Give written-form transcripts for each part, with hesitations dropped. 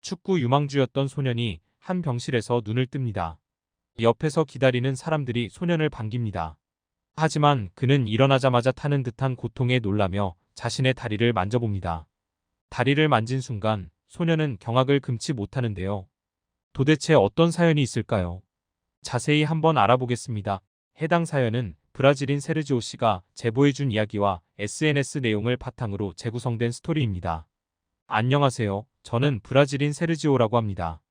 축구 유망주였던 소년이 한 병실에서 눈을 뜹니다. 옆에서 기다리는 사람들이 소년을 반깁니다. 하지만 그는 일어나자마자 타는 듯한 고통에 놀라며 자신의 다리를 만져봅니다. 다리를 만진 순간 소년은 경악을 금치 못하는데요. 도대체 어떤 사연이 있을까요? 자세히 한번 알아보겠습니다. 해당 사연은 브라질인 세르지오 씨가 제보해준 이야기와 SNS 내용을 바탕으로 재구성된 스토리입니다. 안녕하세요. 저는 브라질인 세르지오라고 합니다.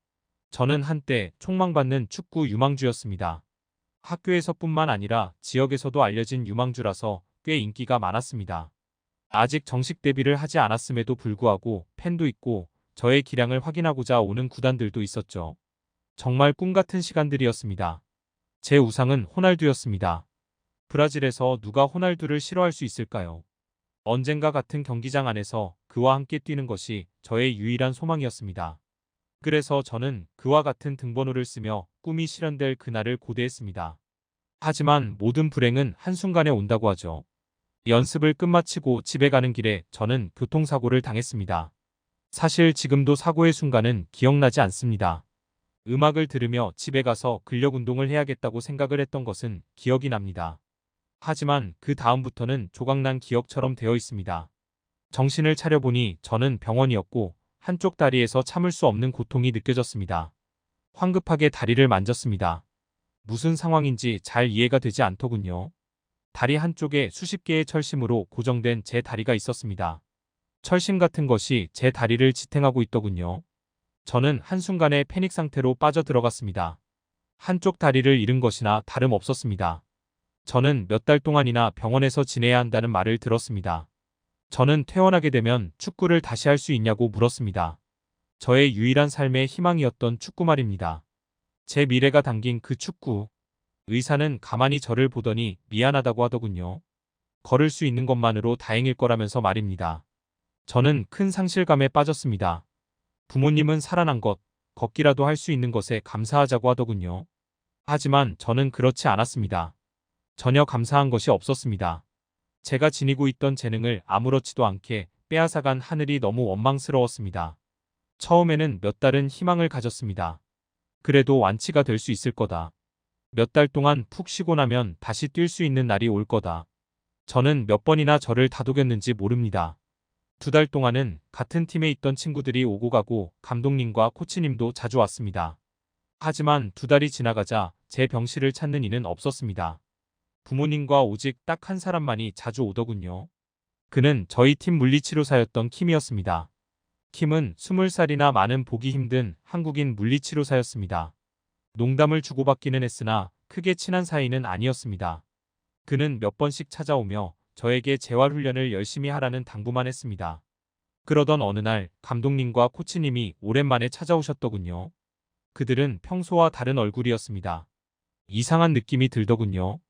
저는 한때 촉망받는 축구 유망주였습니다. 학교에서뿐만 아니라 지역에서도 알려진 유망주라서 꽤 인기가 많았습니다. 아직 정식 데뷔를 하지 않았음에도 불구하고 팬도 있고 저의 기량을 확인하고자 오는 구단들도 있었죠. 정말 꿈같은 시간들이었습니다. 제 우상은 호날두였습니다. 브라질에서 누가 호날두를 싫어할 수 있을까요? 언젠가 같은 경기장 안에서 그와 함께 뛰는 것이 저의 유일한 소망이었습니다. 그래서 저는 그와 같은 등번호를 쓰며 꿈이 실현될 그날을 고대했습니다. 하지만 모든 불행은 한순간에 온다고 하죠. 연습을 끝마치고 집에 가는 길에 저는 교통사고를 당했습니다. 사실 지금도 사고의 순간은 기억나지 않습니다. 음악을 들으며 집에 가서 근력 운동을 해야겠다고 생각을 했던 것은 기억이 납니다. 하지만 그 다음부터는 조각난 기억처럼 되어 있습니다. 정신을 차려보니 저는 병원이었고 한쪽 다리에서 참을 수 없는 고통이 느껴졌습니다. 황급하게 다리를 만졌습니다. 무슨 상황인지 잘 이해가 되지 않더군요. 다리 한쪽에 수십 개의 철심으로 고정된 제 다리가 있었습니다. 철심 같은 것이 제 다리를 지탱하고 있더군요. 저는 한순간에 패닉 상태로 빠져들어갔습니다. 한쪽 다리를 잃은 것이나 다름없었습니다. 저는 몇 달 동안이나 병원에서 지내야 한다는 말을 들었습니다. 저는 퇴원하게 되면 축구를 다시 할 수 있냐고 물었습니다. 저의 유일한 삶의 희망이었던 축구 말입니다. 제 미래가 담긴 그 축구. 의사는 가만히 저를 보더니 미안하다고 하더군요. 걸을 수 있는 것만으로 다행일 거라면서 말입니다. 저는 큰 상실감에 빠졌습니다. 부모님은 살아난 것, 걷기라도 할 수 있는 것에 감사하자고 하더군요. 하지만 저는 그렇지 않았습니다. 전혀 감사한 것이 없었습니다. 제가 지니고 있던 재능을 아무렇지도 않게 빼앗아간 하늘이 너무 원망스러웠습니다. 처음에는 몇 달은 희망을 가졌습니다. 그래도 완치가 될 수 있을 거다. 몇 달 동안 푹 쉬고 나면 다시 뛸 수 있는 날이 올 거다. 저는 몇 번이나 저를 다독였는지 모릅니다. 2달 동안은 같은 팀에 있던 친구들이 오고 가고 감독님과 코치님도 자주 왔습니다. 하지만 2달이 지나가자 제 병실을 찾는 이는 없었습니다. 부모님과 오직 딱 한 사람만이 자주 오더군요. 그는 저희 팀 물리치료사였던 킴이었습니다. 킴은 20살이나 많은 보기 힘든 한국인 물리치료사였습니다. 농담을 주고받기는 했으나 크게 친한 사이는 아니었습니다. 그는 몇 번씩 찾아오며 저에게 재활훈련을 열심히 하라는 당부만 했습니다. 그러던 어느 날 감독님과 코치님이 오랜만에 찾아오셨더군요. 그들은 평소와 다른 얼굴이었습니다. 이상한 느낌이 들더군요.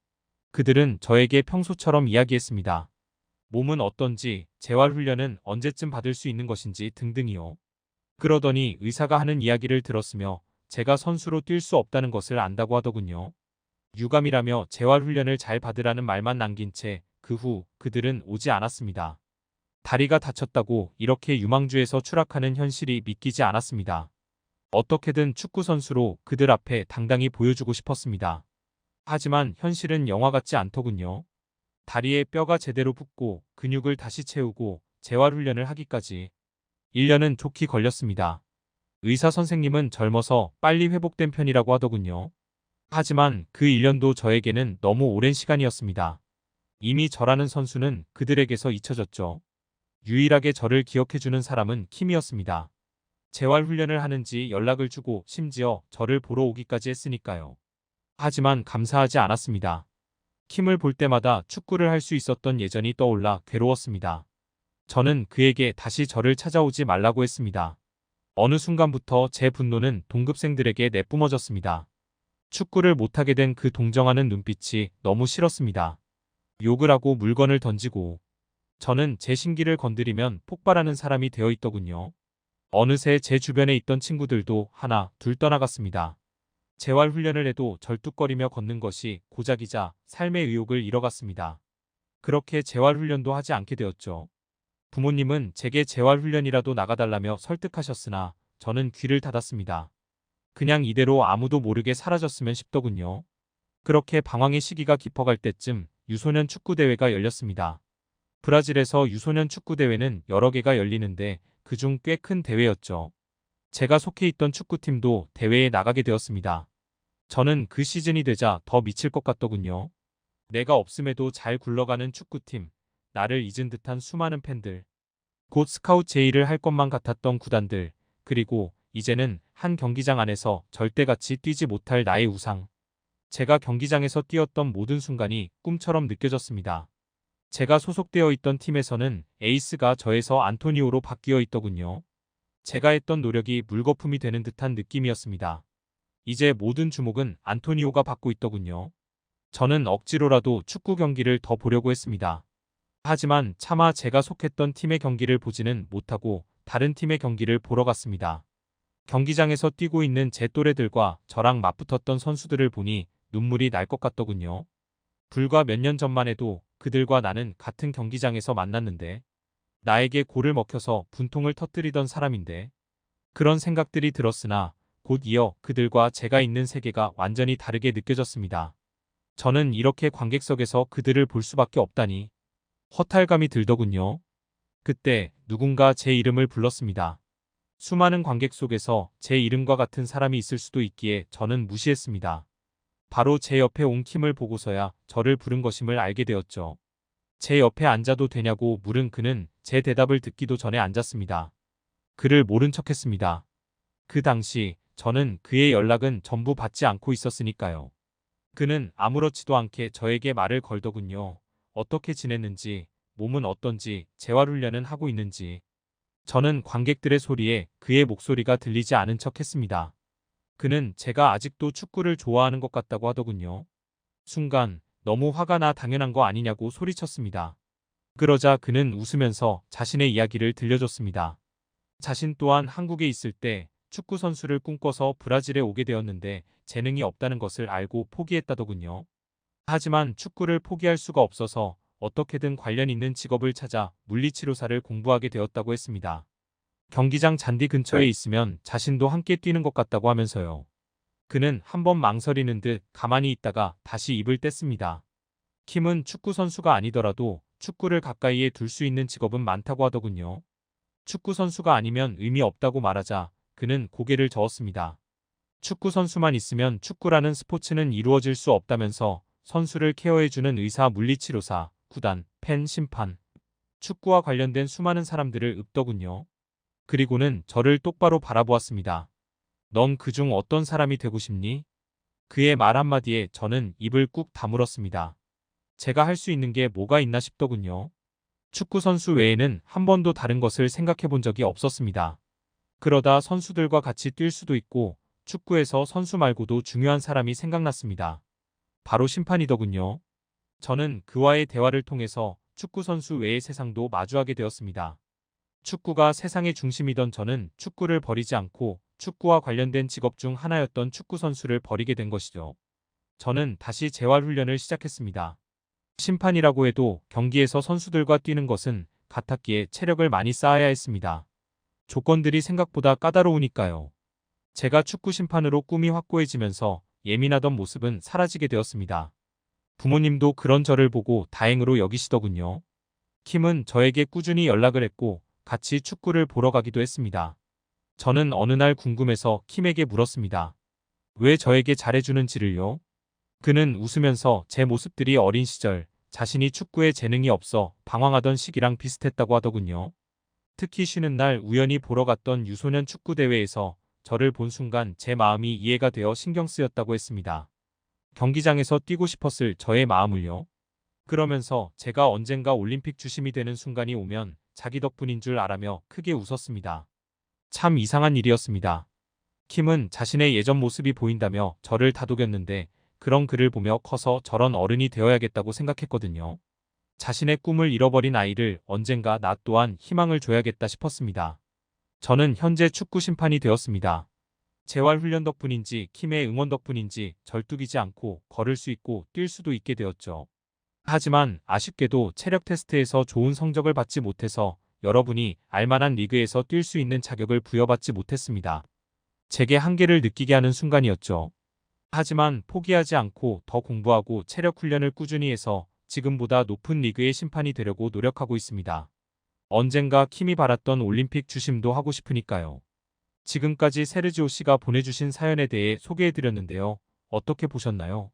그들은 저에게 평소처럼 이야기했습니다. 몸은 어떤지, 재활훈련은 언제쯤 받을 수 있는 것인지 등등이요. 그러더니 의사가 하는 이야기를 들었으며 제가 선수로 뛸 수 없다는 것을 안다고 하더군요. 유감이라며 재활훈련을 잘 받으라는 말만 남긴 채 그 후 그들은 오지 않았습니다. 다리가 다쳤다고 이렇게 유망주에서 추락하는 현실이 믿기지 않았습니다. 어떻게든 축구선수로 그들 앞에 당당히 보여주고 싶었습니다. 하지만 현실은 영화 같지 않더군요. 다리에 뼈가 제대로 붙고 근육을 다시 채우고 재활훈련을 하기까지 1년은 좋게 걸렸습니다. 의사 선생님은 젊어서 빨리 회복된 편이라고 하더군요. 하지만 그 1년도 저에게는 너무 오랜 시간이었습니다. 이미 저라는 선수는 그들에게서 잊혀졌죠. 유일하게 저를 기억해주는 사람은 킴이었습니다. 재활훈련을 하는지 연락을 주고 심지어 저를 보러 오기까지 했으니까요. 하지만 감사하지 않았습니다. 킴을 볼 때마다 축구를 할 수 있었던 예전이 떠올라 괴로웠습니다. 저는 그에게 다시 저를 찾아오지 말라고 했습니다. 어느 순간부터 제 분노는 동급생들에게 내뿜어졌습니다. 축구를 못하게 된 그 동정하는 눈빛이 너무 싫었습니다. 욕을 하고 물건을 던지고 저는 제 심기를 건드리면 폭발하는 사람이 되어 있더군요. 어느새 제 주변에 있던 친구들도 하나 둘 떠나갔습니다. 재활훈련을 해도 절뚝거리며 걷는 것이 고작이자 삶의 의욕을 잃어갔습니다. 그렇게 재활훈련도 하지 않게 되었죠. 부모님은 제게 재활훈련이라도 나가달라며 설득하셨으나 저는 귀를 닫았습니다. 그냥 이대로 아무도 모르게 사라졌으면 싶더군요. 그렇게 방황의 시기가 깊어갈 때쯤 유소년 축구대회가 열렸습니다. 브라질에서 유소년 축구대회는 여러 개가 열리는데 그중 꽤 큰 대회였죠. 제가 속해 있던 축구팀도 대회에 나가게 되었습니다. 저는 그 시즌이 되자 더 미칠 것 같더군요. 내가 없음에도 잘 굴러가는 축구팀, 나를 잊은 듯한 수많은 팬들, 곧 스카웃 제의를 할 것만 같았던 구단들, 그리고 이제는 한 경기장 안에서 절대같이 뛰지 못할 나의 우상. 제가 경기장에서 뛰었던 모든 순간이 꿈처럼 느껴졌습니다. 제가 소속되어 있던 팀에서는 에이스가 저에서 안토니오로 바뀌어 있더군요. 제가 했던 노력이 물거품이 되는 듯한 느낌이었습니다. 이제 모든 주목은 안토니오가 받고 있더군요. 저는 억지로라도 축구 경기를 더 보려고 했습니다. 하지만 차마 제가 속했던 팀의 경기를 보지는 못하고 다른 팀의 경기를 보러 갔습니다. 경기장에서 뛰고 있는 제 또래들과 저랑 맞붙었던 선수들을 보니 눈물이 날 것 같더군요. 불과 몇 년 전만 해도 그들과 나는 같은 경기장에서 만났는데 나에게 골을 먹혀서 분통을 터뜨리던 사람인데 그런 생각들이 들었으나 곧 이어 그들과 제가 있는 세계가 완전히 다르게 느껴졌습니다. 저는 이렇게 관객석에서 그들을 볼 수밖에 없다니 허탈감이 들더군요. 그때 누군가 제 이름을 불렀습니다. 수많은 관객 속에서 제 이름과 같은 사람이 있을 수도 있기에 저는 무시했습니다. 바로 제 옆에 온 킴을 보고서야 저를 부른 것임을 알게 되었죠. 제 옆에 앉아도 되냐고 물은 그는 제 대답을 듣기도 전에 앉았습니다. 그를 모른 척했습니다. 그 당시 저는 그의 연락은 전부 받지 않고 있었으니까요. 그는 아무렇지도 않게 저에게 말을 걸더군요. 어떻게 지냈는지, 몸은 어떤지, 재활훈련은 하고 있는지. 저는 관객들의 소리에 그의 목소리가 들리지 않은 척했습니다. 그는 제가 아직도 축구를 좋아하는 것 같다고 하더군요. 순간 너무 화가 나 당연한 거 아니냐고 소리쳤습니다. 그러자 그는 웃으면서 자신의 이야기를 들려줬습니다. 자신 또한 한국에 있을 때 축구 선수를 꿈꿔서 브라질에 오게 되었는데 재능이 없다는 것을 알고 포기했다더군요. 하지만 축구를 포기할 수가 없어서 어떻게든 관련 있는 직업을 찾아 물리치료사를 공부하게 되었다고 했습니다. 경기장 잔디 근처에 있으면 자신도 함께 뛰는 것 같다고 하면서요. 그는 한번 망설이는 듯 가만히 있다가 다시 입을 뗐습니다. 킴은 축구 선수가 아니더라도 축구를 가까이에 둘 수 있는 직업은 많다고 하더군요. 축구 선수가 아니면 의미 없다고 말하자 그는 고개를 저었습니다. 축구 선수만 있으면 축구라는 스포츠는 이루어질 수 없다면서 선수를 케어해주는 의사, 물리치료사, 구단, 팬, 심판, 축구와 관련된 수많은 사람들을 읊더군요. 그리고는 저를 똑바로 바라보았습니다. 넌 그중 어떤 사람이 되고 싶니? 그의 말 한마디에 저는 입을 꾹 다물었습니다. 제가 할 수 있는 게 뭐가 있나 싶더군요. 축구 선수 외에는 한 번도 다른 것을 생각해 본 적이 없었습니다. 그러다 선수들과 같이 뛸 수도 있고 축구에서 선수 말고도 중요한 사람이 생각났습니다. 바로 심판이더군요. 저는 그와의 대화를 통해서 축구 선수 외의 세상도 마주하게 되었습니다. 축구가 세상의 중심이던 저는 축구를 버리지 않고 축구와 관련된 직업 중 하나였던 축구 선수를 버리게 된 것이죠. 저는 다시 재활훈련을 시작했습니다. 심판이라고 해도 경기에서 선수들과 뛰는 것은 같았기에 체력을 많이 쌓아야 했습니다. 조건들이 생각보다 까다로우니까요. 제가 축구 심판으로 꿈이 확고해지면서 예민하던 모습은 사라지게 되었습니다. 부모님도 그런 저를 보고 다행으로 여기시더군요. 킴은 저에게 꾸준히 연락을 했고 같이 축구를 보러 가기도 했습니다. 저는 어느 날 궁금해서 킴에게 물었습니다. 왜 저에게 잘해주는지를요? 그는 웃으면서 제 모습들이 어린 시절 자신이 축구에 재능이 없어 방황하던 시기랑 비슷했다고 하더군요. 특히 쉬는 날 우연히 보러 갔던 유소년 축구대회에서 저를 본 순간 제 마음이 이해가 되어 신경 쓰였다고 했습니다. 경기장에서 뛰고 싶었을 저의 마음을요. 그러면서 제가 언젠가 올림픽 주심이 되는 순간이 오면 자기 덕분인 줄 알아며 크게 웃었습니다. 참 이상한 일이었습니다. 킴은 자신의 예전 모습이 보인다며 저를 다독였는데 그런 그를 보며 커서 저런 어른이 되어야겠다고 생각했거든요. 자신의 꿈을 잃어버린 아이를 언젠가 나 또한 희망을 줘야겠다 싶었습니다. 저는 현재 축구 심판이 되었습니다. 재활훈련 덕분인지 킴의 응원 덕분인지 절뚝이지 않고 걸을 수 있고 뛸 수도 있게 되었죠. 하지만 아쉽게도 체력 테스트에서 좋은 성적을 받지 못해서 여러분이 알만한 리그에서 뛸 수 있는 자격을 부여받지 못했습니다. 제게 한계를 느끼게 하는 순간이었죠. 하지만 포기하지 않고 더 공부하고 체력 훈련을 꾸준히 해서 지금보다 높은 리그의 심판이 되려고 노력하고 있습니다. 언젠가 킴이 바랐던 올림픽 주심도 하고 싶으니까요. 지금까지 세르지오 씨가 보내주신 사연에 대해 소개해드렸는데요. 어떻게 보셨나요?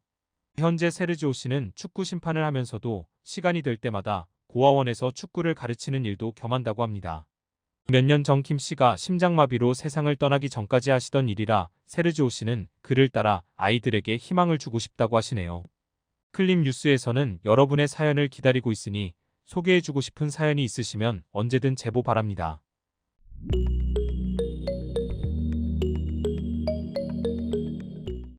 현재 세르지오 씨는 축구 심판을 하면서도 시간이 될 때마다 고아원에서 축구를 가르치는 일도 겸한다고 합니다. 몇 년 전 킴 씨가 심장마비로 세상을 떠나기 전까지 하시던 일이라 세르지오 씨는 그를 따라 아이들에게 희망을 주고 싶다고 하시네요. 클립 뉴스에서는 여러분의 사연을 기다리고 있으니 소개해주고 싶은 사연이 있으시면 언제든 제보 바랍니다.